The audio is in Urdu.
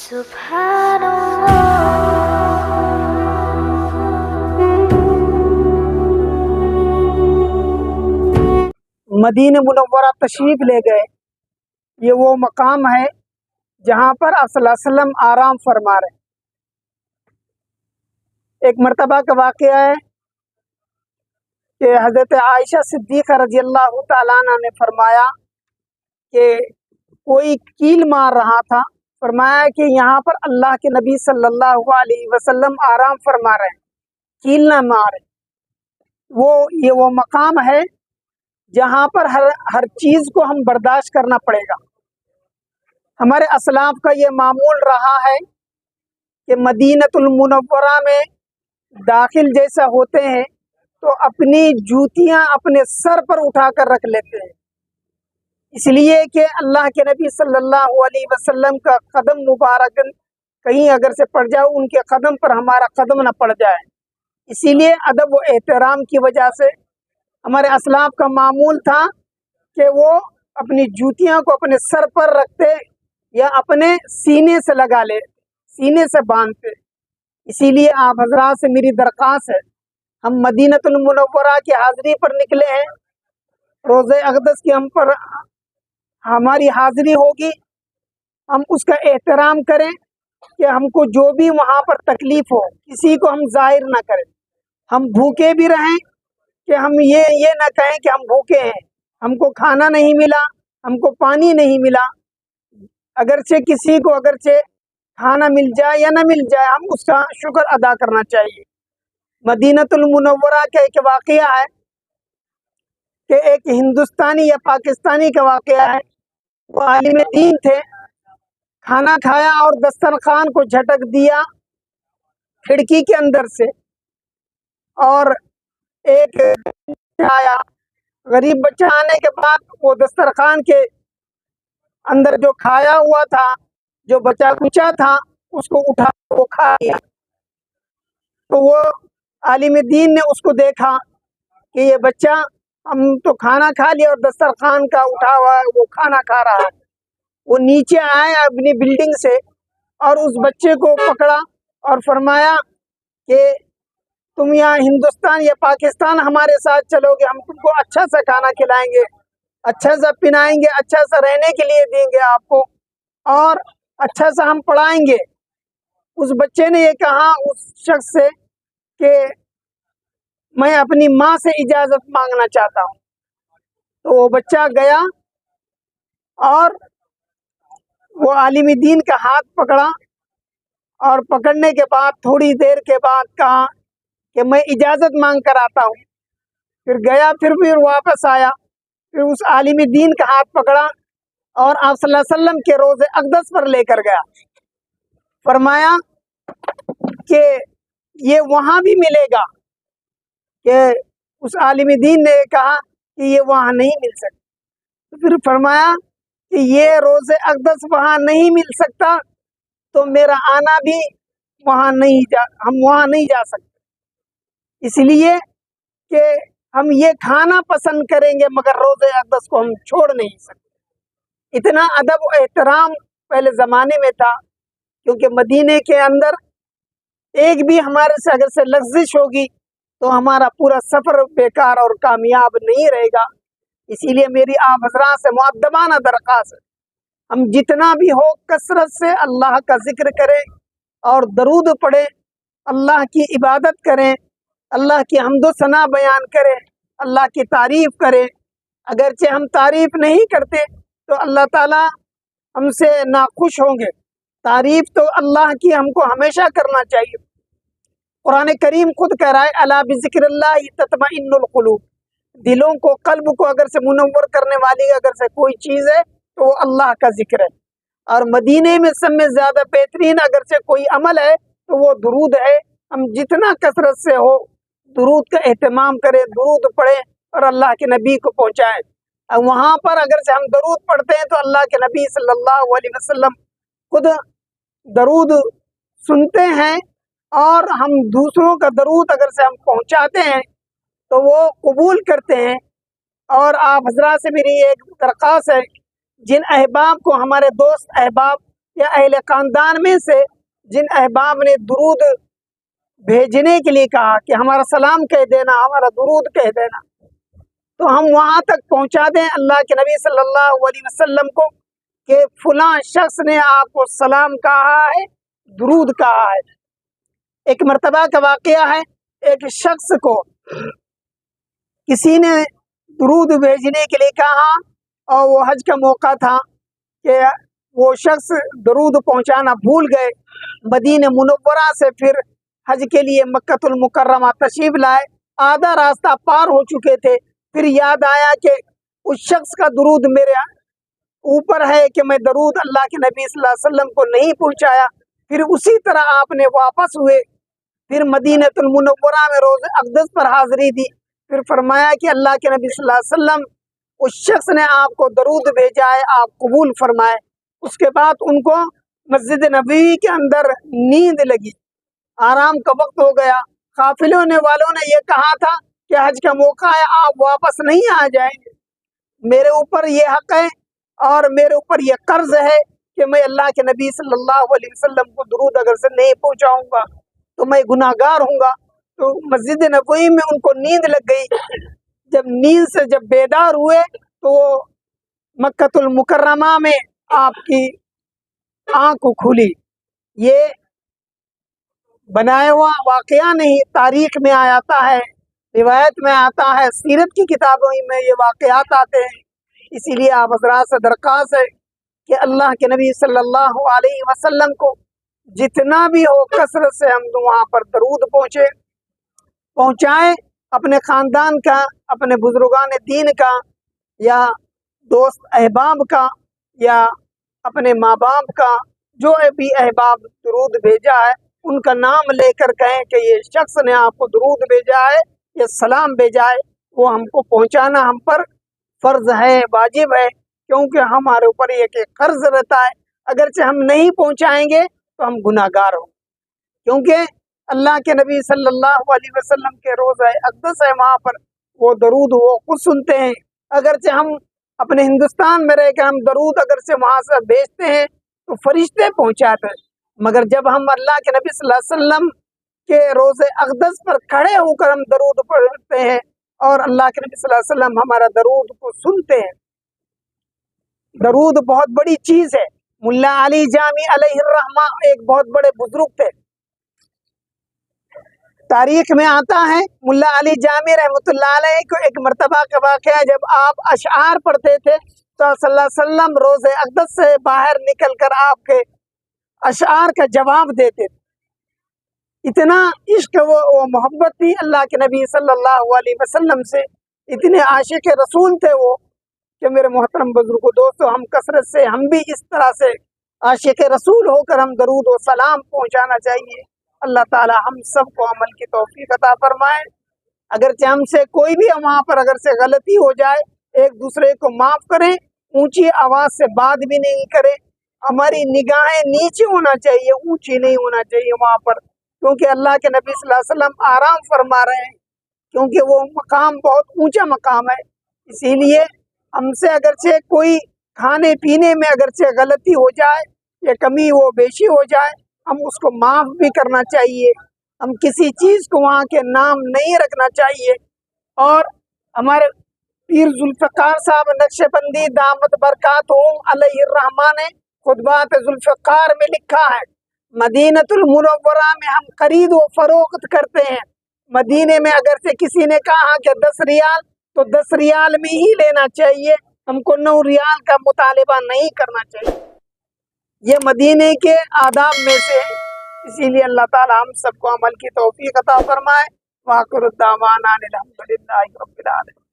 سبحان مدینہ منورہ تشریف لے گئے۔ یہ وہ مقام ہے جہاں پر آپ صلی اللہ علیہ وسلم آرام فرما رہے۔ ایک مرتبہ کا واقعہ ہے کہ حضرت عائشہ صدیقہ رضی اللہ تعالیٰ عنہ نے فرمایا کہ کوئی کیل مار رہا تھا، فرمایا کہ یہاں پر اللہ کے نبی صلی اللہ علیہ وسلم آرام فرما رہے ہیں، کیل نہ مارے۔ یہ وہ مقام ہے جہاں پر ہر چیز کو ہم برداشت کرنا پڑے گا۔ ہمارے اسلاف کا یہ معمول رہا ہے کہ مدینۃ المنورہ میں داخل جیسا ہوتے ہیں تو اپنی جوتیاں اپنے سر پر اٹھا کر رکھ لیتے ہیں، اس لیے کہ اللہ کے نبی صلی اللہ علیہ وسلم کا قدم مبارک کہیں اگر سے پڑ جائے، ان کے قدم پر ہمارا قدم نہ پڑ جائے۔ اسی لیے ادب و احترام کی وجہ سے ہمارے اسلاف کا معمول تھا کہ وہ اپنی جوتیاں کو اپنے سر پر رکھتے یا اپنے سینے سے لگا لے، سینے سے باندھتے۔ اسی لیے آپ حضرات سے میری درخواست ہے، ہم مدینۃ المنورہ کی حاضری پر نکلے ہیں، روزہ اقدس کی ہم پر ہماری حاضری ہوگی، ہم اس کا احترام کریں کہ ہم کو جو بھی وہاں پر تکلیف ہو کسی کو ہم ظاہر نہ کریں۔ ہم بھوکے بھی رہیں کہ ہم یہ نہ کہیں کہ ہم بھوکے ہیں، ہم کو کھانا نہیں ملا، ہم کو پانی نہیں ملا۔ اگرچہ کسی کو کھانا مل جائے یا نہ مل جائے، ہم اس کا شکر ادا کرنا چاہیے۔ مدینۃ المنورہ کا ایک واقعہ ہے کہ ایک ہندوستانی یا پاکستانی کا واقعہ ہے، وہ عالم دین تھے، کھانا کھایا اور دسترخوان کو جھٹک دیا کھڑکی کے اندر سے، اور ایک آیا غریب بچہ آنے کے بعد وہ دسترخوان کے اندر جو کھایا ہوا تھا، جو بچہ کچا تھا، اس کو اٹھا وہ کھا لیا۔ تو وہ عالم دین نے اس کو دیکھا کہ یہ بچہ ہم تو کھانا کھا لیا اور دسترخوان کا اٹھا ہوا ہے، وہ کھانا کھا رہا ہے۔ وہ نیچے آئے اپنی بلڈنگ سے اور اس بچے کو پکڑا اور فرمایا کہ تم یہاں ہندوستان یا پاکستان ہمارے ساتھ چلو گے، ہم تم کو اچھا سا کھانا کھلائیں گے، اچھا سا پنائیں گے، اچھا سا رہنے کے لیے دیں گے آپ کو، اور اچھا سا ہم پڑھائیں گے۔ اس بچے نے یہ کہا اس شخص سے کہ میں اپنی ماں سے اجازت مانگنا چاہتا ہوں۔ تو وہ بچہ گیا اور وہ عالم دین کا ہاتھ پکڑا، اور پکڑنے کے بعد تھوڑی دیر کے بعد کہا کہ میں اجازت مانگ کر آتا ہوں۔ پھر گیا، پھر واپس آیا، پھر اس عالم دین کا ہاتھ پکڑا اور آپ صلی اللہ علیہ وسلم کے روزے اقدس پر لے کر گیا۔ فرمایا کہ یہ وہاں بھی ملے گا، کہ اس عالم دین نے کہا کہ یہ وہاں نہیں مل سکتا۔ پھر فرمایا کہ یہ روزے اقدس وہاں نہیں مل سکتا تو میرا آنا بھی ہم وہاں نہیں جا سکتے، اس لیے کہ ہم یہ کھانا پسند کریں گے مگر روزے اقدس کو ہم چھوڑ نہیں سکتے۔ اتنا ادب و احترام پہلے زمانے میں تھا، کیونکہ مدینے کے اندر ایک بھی ہمارے سے اگر سے لغزش ہوگی تو ہمارا پورا سفر بیکار اور کامیاب نہیں رہے گا۔ اسی لیے میری آپ حضرات سے مؤدبانہ درخواست ہے، ہم جتنا بھی ہو کثرت سے اللہ کا ذکر کریں اور درود پڑھیں، اللہ کی عبادت کریں، اللہ کی حمد و ثنا بیان کریں، اللہ کی تعریف کریں۔ اگرچہ ہم تعریف نہیں کرتے تو اللہ تعالیٰ ہم سے ناخوش ہوں گے۔ تعریف تو اللہ کی ہم کو ہمیشہ کرنا چاہیے۔ قرآن کریم خود کہہ رہا ہے الا بذکر اللہ تطمئن القلوب، دلوں کو، قلب کو اگر سے منور کرنے والی اگر سے کوئی چیز ہے تو وہ اللہ کا ذکر ہے۔ اور مدینے میں سب میں زیادہ بہترین اگر سے کوئی عمل ہے تو وہ درود ہے۔ ہم جتنا کثرت سے ہو درود کا اہتمام کریں، درود پڑھیں اور اللہ کے نبی کو پہنچائیں۔ وہاں پر اگر سے ہم درود پڑھتے ہیں تو اللہ کے نبی صلی اللہ علیہ وسلم خود درود سنتے ہیں، اور ہم دوسروں کا درود اگر سے ہم پہنچاتے ہیں تو وہ قبول کرتے ہیں۔ اور آپ حضرات سے میری ایک درخواست ہے، جن احباب کو، ہمارے دوست احباب یا اہل خاندان میں سے جن احباب نے درود بھیجنے کے لیے کہا کہ ہمارا سلام کہہ دینا، ہمارا درود کہہ دینا، تو ہم وہاں تک پہنچا دیں اللہ کے نبی صلی اللہ علیہ وسلم کو کہ فلاں شخص نے آپ کو سلام کہا ہے، درود کہا ہے۔ ایک مرتبہ کا واقعہ ہے، ایک شخص کو کسی نے درود بھیجنے کے لیے کہا اور وہ حج کا موقع تھا کہ وہ شخص درود پہنچانا بھول گئے۔ مدینہ منورہ سے پھر حج کے لیے مکہ المکرمہ تشریف لائے، آدھا راستہ پار ہو چکے تھے، پھر یاد آیا کہ اس شخص کا درود میرے اوپر ہے کہ میں درود اللہ کے نبی صلی اللہ علیہ وسلم کو نہیں پہنچایا۔ پھر اسی طرح آپ نے واپس ہوئے، پھر مدینہ المنورہ میں روز اقدس پر حاضری دی، پھر فرمایا کہ اللہ کے نبی صلی اللہ علیہ وسلم اس شخص نے آپ کو درود بھیجا ہے، آپ قبول فرمائے۔ اس کے بعد ان کو مسجد نبوی کے اندر نیند لگی، آرام کا وقت ہو گیا۔ قافلے والوں نے یہ کہا تھا کہ حج کا موقع ہے، آپ واپس نہیں آ جائیں گے، میرے اوپر یہ حق ہے اور میرے اوپر یہ قرض ہے کہ میں اللہ کے نبی صلی اللہ علیہ وسلم کو درود اگر سے نہیں پہنچاؤں گا تو میں گناہ گار ہوں گا۔ تو مسجد نبوی میں ان کو نیند لگ گئی۔ جب نیند سے جب بیدار ہوئے تو وہ مکہ المکرمہ میں آپ کی آنکھ کھلی۔ یہ بنایا ہوا واقعہ نہیں، تاریخ میں آتا ہے، روایت میں آتا ہے، سیرت کی کتابوں میں یہ واقعات آتے ہیں۔ اسی لیے آپ حضرات سے درخواست ہے کہ اللہ کے نبی صلی اللہ علیہ وسلم کو جتنا بھی ہو کثرت سے ہم وہاں پر درود پہنچائیں، اپنے خاندان کا، اپنے بزرگان دین کا، یا دوست احباب کا، یا اپنے ماں باپ کا، جو بھی احباب درود بھیجا ہے ان کا نام لے کر کہیں کہ یہ شخص نے آپ کو درود بھیجا ہے، یہ سلام بھیجا ہے، وہ ہم کو پہنچانا ہم پر فرض ہے، واجب ہے، کیونکہ ہمارے اوپر ایک قرض رہتا ہے۔ اگرچہ ہم نہیں پہنچائیں گے تو ہم گناہ گار ہوں، کیونکہ اللہ کے نبی صلی اللہ علیہ وسلم کے روزہ اقدس ہے، وہاں پر وہ درود وہ خود سنتے ہیں۔ اگرچہ ہم اپنے ہندوستان میں رہ کے ہم درود اگرچہ وہاں سے بھیجتے ہیں تو فرشتے پہنچاتے ہیں، مگر جب ہم اللہ کے نبی صلی اللہ علیہ وسلم کے روزے اقدس پر کھڑے ہو کر ہم درود پڑھتے ہیں اور اللہ کے نبی صلی اللہ علیہ وسلم ہمارا درود کو سنتے ہیں۔ درود بہت بڑی چیز ہے۔ ملا علی جامی علیہ الرحمہ ایک بہت بڑے بزرگ تھے، تاریخ میں آتا ہے ملا علی جامی رحمۃ اللہ علیہ کو ایک مرتبہ کا واقعہ، جب آپ اشعار پڑھتے تھے تو صلی اللہ علیہ وسلم روزے اقدس سے باہر نکل کر آپ کے اشعار کا جواب دیتے تھے۔ اتنا عشق و محبت تھی اللہ کے نبی صلی اللہ علیہ وسلم سے، اتنے عاشق رسول تھے وہ کہ میرے محترم بزرگوں دوستو، ہم کثرت سے ہم بھی اس طرح سے عاشق رسول ہو کر ہم درود و سلام پہنچانا چاہیے۔ اللہ تعالی ہم سب کو عمل کی توفیق عطا فرمائے۔ اگرچہ ہم سے کوئی بھی وہاں پر اگر سے غلطی ہو جائے، ایک دوسرے کو معاف کریں، اونچی آواز سے بات بھی نہیں کریں، ہماری نگاہیں نیچے ہونا چاہیے، اونچی نہیں ہونا چاہیے وہاں پر، کیونکہ اللہ کے نبی صلی اللہ علیہ وسلم آرام فرما رہے ہیں، کیونکہ وہ مقام بہت اونچا مقام ہے۔ اسی لیے ہم سے اگرچہ کوئی کھانے پینے میں اگرچہ غلطی ہو جائے یا کمی و بیشی ہو جائے، ہم اس کو معاف بھی کرنا چاہیے، ہم کسی چیز کو وہاں کے نام نہیں رکھنا چاہیے۔ اور ہمارے پیر ذوالفقار صاحب نقش بندی دامت برکاتہم علیہ الرحمٰن نے خطبات ذوالفقار میں لکھا ہے، مدینہ المنورہ میں ہم خرید و فروخت کرتے ہیں۔ مدینے میں اگر سے کسی نے کہا کہ 10 ریال تو 10 ریال میں ہی لینا چاہیے، ہم کو 9 ریال کا مطالبہ نہیں کرنا چاہیے۔ یہ مدینے کے آداب میں سے ہے، اسی لیے اللہ تعالی ہم سب کو عمل کی توفیق عطا فرمائے۔ وآخر الدعوانا الحمدللہ رب العالمین۔